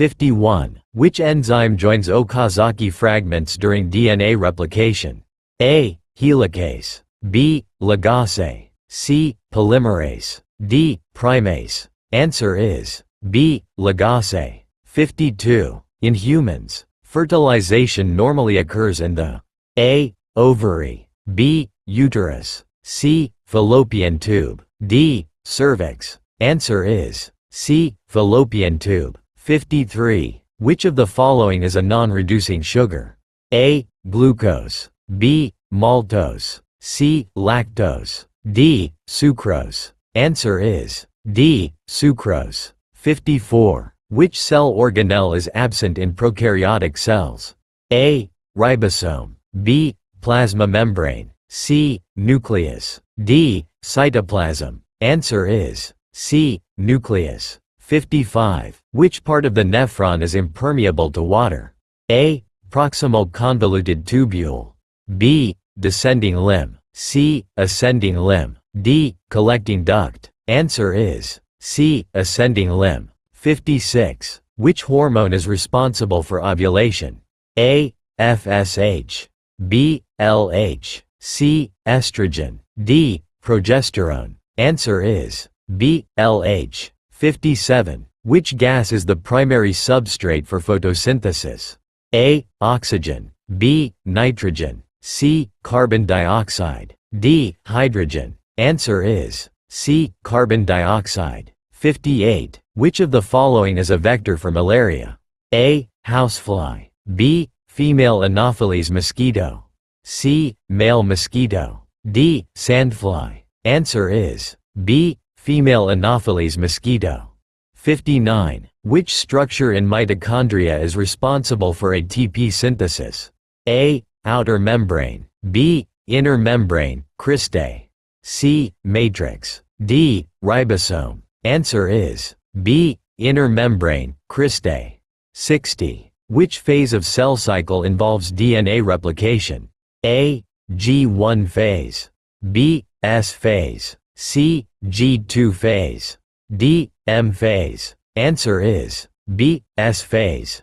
51. Which enzyme joins Okazaki fragments during DNA replication? A. Helicase. B. Ligase. C. Polymerase. D. Primase. Answer is B. Ligase. 52. In humans, fertilization normally occurs in the A. Ovary. B. Uterus. C. Fallopian tube. D. Cervix. Answer is C. Fallopian tube. 53. Which of the following is a non-reducing sugar? A. Glucose. B. Maltose. C. Lactose. D. Sucrose. Answer is D. Sucrose. 54. Which cell organelle is absent in prokaryotic cells? A. Ribosome. B. Plasma membrane. C. Nucleus. D. Cytoplasm. Answer is C. Nucleus. 55. Which part of the nephron is impermeable to water? A. Proximal convoluted tubule. B. Descending limb. C. Ascending limb. D. Collecting duct. Answer is C. Ascending limb. 56. Which hormone is responsible for ovulation? A. FSH. B. LH. C. Estrogen. D. Progesterone. Answer is B. LH. 57. Which gas is the primary substrate for photosynthesis? A. Oxygen. B. Nitrogen. C. Carbon dioxide. D. Hydrogen. Answer is C. Carbon dioxide. 58. Which of the following is a vector for malaria? A. Housefly. B. Female Anopheles mosquito. C. Male mosquito. D. Sandfly. Answer is B. Female Anopheles mosquito. 59. Which structure in mitochondria is responsible for ATP synthesis? A. Outer membrane. B. Inner membrane, cristae. C. Matrix. D. Ribosome. Answer is B. Inner membrane, cristae. 60. Which phase of cell cycle involves DNA replication? A. G1 phase. B. S phase. C. G2 phase. D. M phase. Answer is B. S phase.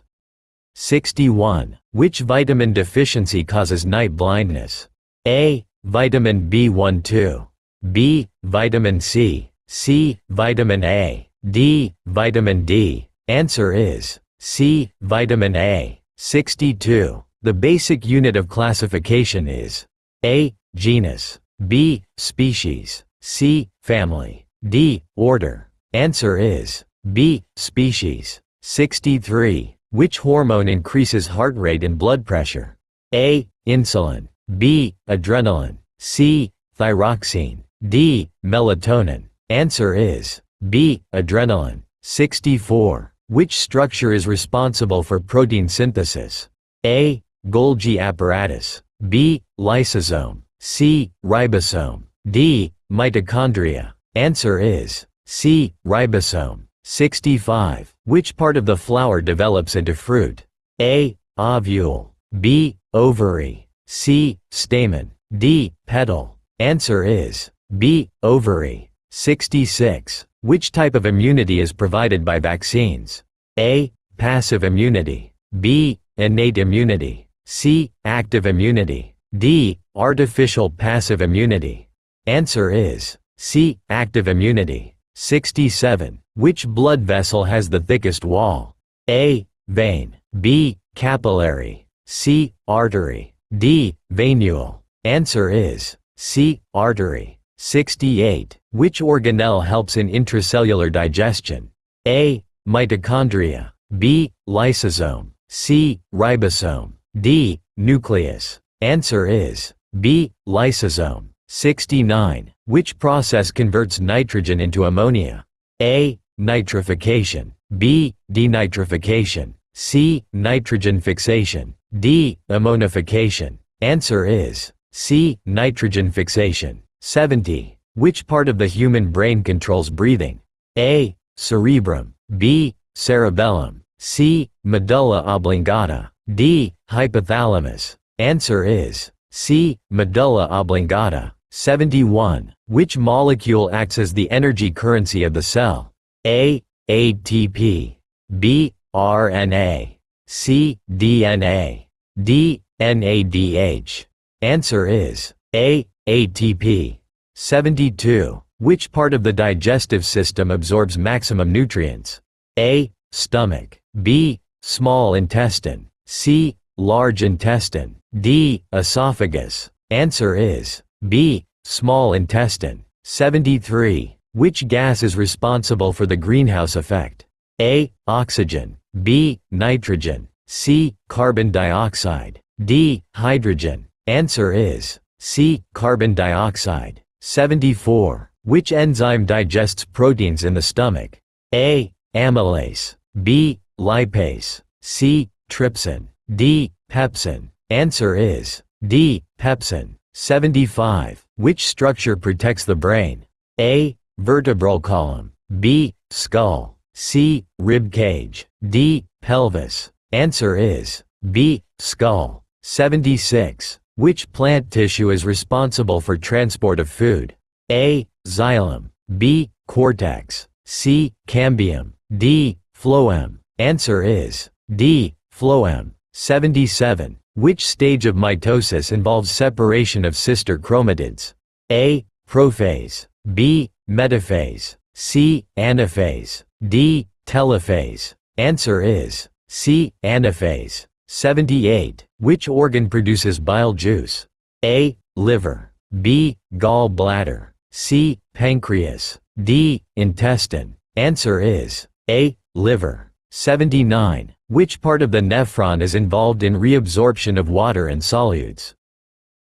61. Which vitamin deficiency causes night blindness? A. Vitamin B12. B. Vitamin C. C. Vitamin A. D. Vitamin D. Answer is C. Vitamin A. 62. The basic unit of classification is A. Genus. B. Species. C. Family. D. Order. Answer is B. Species. 63. Which hormone increases heart rate and blood pressure? A. Insulin. B. Adrenaline. C. Thyroxine. D. Melatonin. Answer is B. Adrenaline. 64. Which structure is responsible for protein synthesis? A. Golgi apparatus. B. Lysosome. C. Ribosome. D. Mitochondria. Answer is C. Ribosome. 65. Which part of the flower develops into fruit? A. Ovule. B. Ovary. C. Stamen. D. Petal. Answer is B. Ovary. 66. Which type of immunity is provided by vaccines? A. Passive immunity. B. Innate immunity. C. Active immunity. D. Artificial passive immunity. Answer is C. Active immunity. 67. Which blood vessel has the thickest wall? A. Vein. B. Capillary. C. Artery. D. Venule. Answer is C. Artery. 68. Which organelle helps in intracellular digestion? A. Mitochondria. B. Lysosome. C. Ribosome. D. Nucleus. Answer is B. Lysosome. 69. Which process converts nitrogen into ammonia? A. Nitrification. B. Denitrification. C. Nitrogen fixation. D. Ammonification. Answer is C. Nitrogen fixation. 70. Which part of the human brain controls breathing? A. Cerebrum. B. Cerebellum. C. Medulla oblongata. D. Hypothalamus. Answer is C. Medulla oblongata. 71. Which molecule acts as the energy currency of the cell? A. ATP. B. RNA, C. DNA, D. NADH. Answer is A. ATP. 72. Which part of the digestive system absorbs maximum nutrients? A. Stomach, B. Small intestine, C. Large intestine, D. Esophagus. Answer is B. Small intestine. 73. Which gas is responsible for the greenhouse effect? A. Oxygen, B. Nitrogen, C. Carbon dioxide, D. Hydrogen. Answer is C. Carbon dioxide. 74. Which enzyme digests proteins in the stomach? A. Amylase, B. Lipase, C. Trypsin, D. Pepsin. Answer is D. Pepsin. 75. Which structure protects the brain? A. Vertebral column, B. Skull, C. Rib cage, D. Pelvis. Answer is B. Skull. 76. Which plant tissue is responsible for transport of food? A. Xylem, B. Cortex, C. Cambium, D. Phloem. Answer is D. Phloem. 77. Which stage of mitosis involves separation of sister chromatids? A. Prophase, B. Metaphase, C. Anaphase, D. Telophase. Answer is C. Anaphase. 78. Which organ produces bile juice? A. Liver, B. Gallbladder, C. Pancreas, D. Intestine. Answer is A. Liver. 79. Which part of the nephron is involved in reabsorption of water and solutes?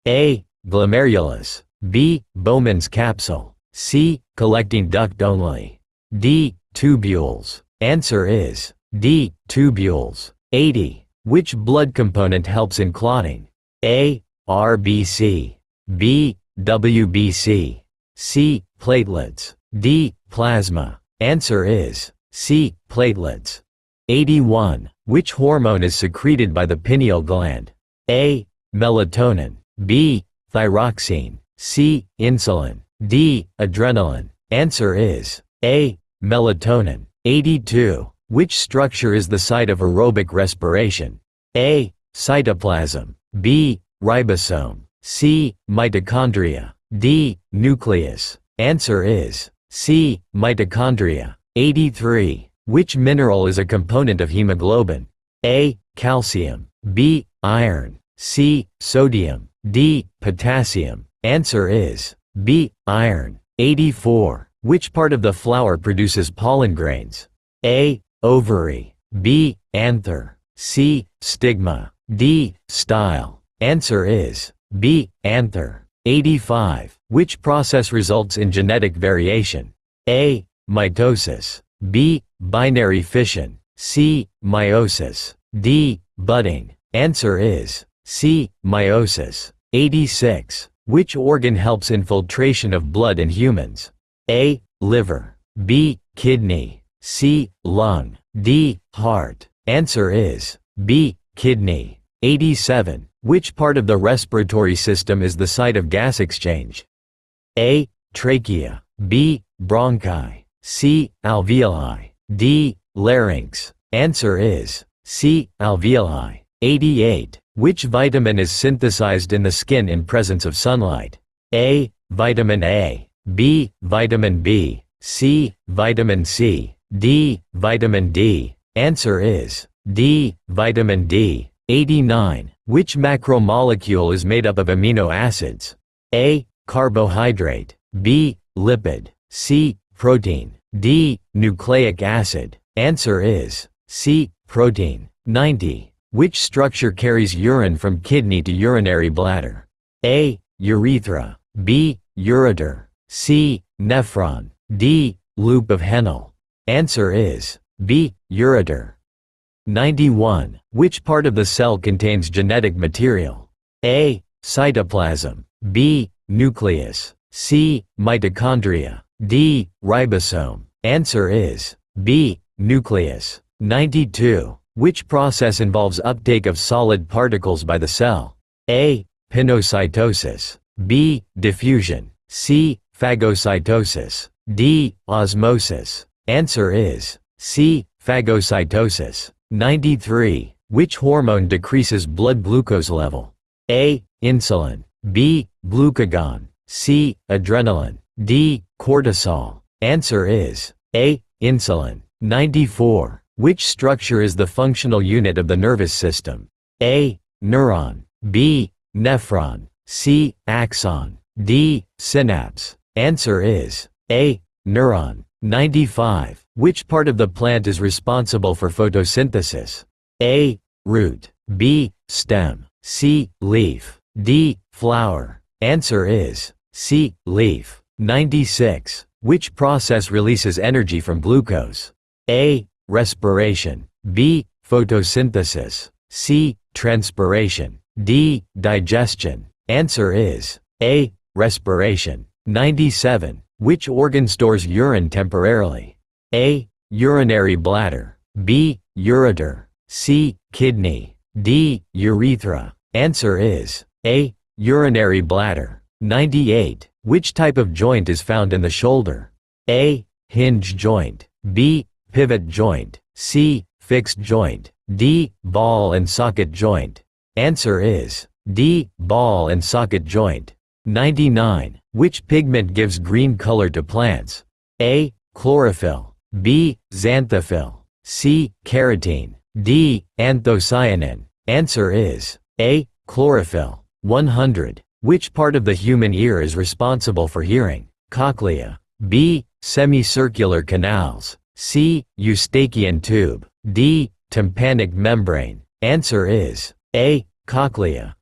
A. Glomerulus, B. Bowman's capsule, C. Collecting duct only, D. Tubules. Answer is D. Tubules. 80. Which blood component helps in clotting? A. RBC, B. WBC, C. Platelets, D. Plasma. Answer is C. Platelets. 81. Which hormone is secreted by the pineal gland? A. Melatonin, B. Thyroxine, C. Insulin, D. Adrenaline. Answer is A. Melatonin. 82. Which structure is the site of aerobic respiration? A. Cytoplasm, B. Ribosome, C. Mitochondria, D. Nucleus. Answer is C. Mitochondria. 83. Which mineral is a component of hemoglobin? A. Calcium, B. Iron, C. Sodium, D. Potassium. Answer is B. Iron. 84. Which part of the flower produces pollen grains? A. Ovary, B. Anther, C. Stigma, D. Style. Answer is B. Anther. 85. Which process results in genetic variation? A. Mitosis, B. Binary fission, C. Meiosis, D. Budding. Answer is C. Meiosis. 86. Which organ helps in filtration of blood in humans? A. Liver, B. Kidney, C. Lung, D. Heart. Answer is B. Kidney. 87. Which part of the respiratory system is the site of gas exchange? A. Trachea, B. Bronchi, C. Alveoli, D. Larynx. Answer is C. Alveoli. 88. Which vitamin is synthesized in the skin in presence of sunlight? A. Vitamin A, B. Vitamin B, C. Vitamin C, D. Vitamin D. Answer is D. Vitamin D. 89. Which macromolecule is made up of amino acids? A. Carbohydrate, B. Lipid, C. Protein, D. Nucleic acid. Answer is C. Protein. 90. Which structure carries urine from kidney to urinary bladder? A. Urethra, B. Ureter, C. Nephron, D. Loop of Henle. Answer is B. Ureter. 91. Which part of the cell contains genetic material? A. Cytoplasm, B. Nucleus, C. Mitochondria, D. Ribosome. Answer is B. Nucleus. 92. Which process involves uptake of solid particles by the cell? A. Pinocytosis, B. Diffusion, C. Phagocytosis, D. Osmosis. Answer is C. Phagocytosis. 93. Which hormone decreases blood glucose level? A. Insulin. B. Glucagon. C. Adrenaline. D. Cortisol. Answer is A. Insulin. 94. Which structure is the functional unit of the nervous system? A. Neuron. B. Nephron. C. Axon. D. Synapse. Answer is A. Neuron. 95. Which part of the plant is responsible for photosynthesis? A. Root. B. Stem. C. Leaf. D. Flower. Answer is C. Leaf. 96. Which process releases energy from glucose? A. Respiration. B. Photosynthesis. C. Transpiration. D. Digestion. Answer is A. Respiration. 97. Which organ stores urine temporarily? A. Urinary bladder. B. Ureter. C. Kidney. D. Urethra. Answer is A. Urinary bladder. 98. Which type of joint is found in the shoulder? A. Hinge joint. B. Pivot joint. C. Fixed joint. D. Ball and socket joint. Answer is D. Ball and socket joint. 99. Which pigment gives green color to plants? A. Chlorophyll. B. Xanthophyll. C. Carotene. D. Anthocyanin. Answer is A. Chlorophyll. 100. Which part of the human ear is responsible for hearing? Cochlea. B. Semicircular canals. C. Eustachian tube. D. Tympanic membrane. Answer is A. Cochlea.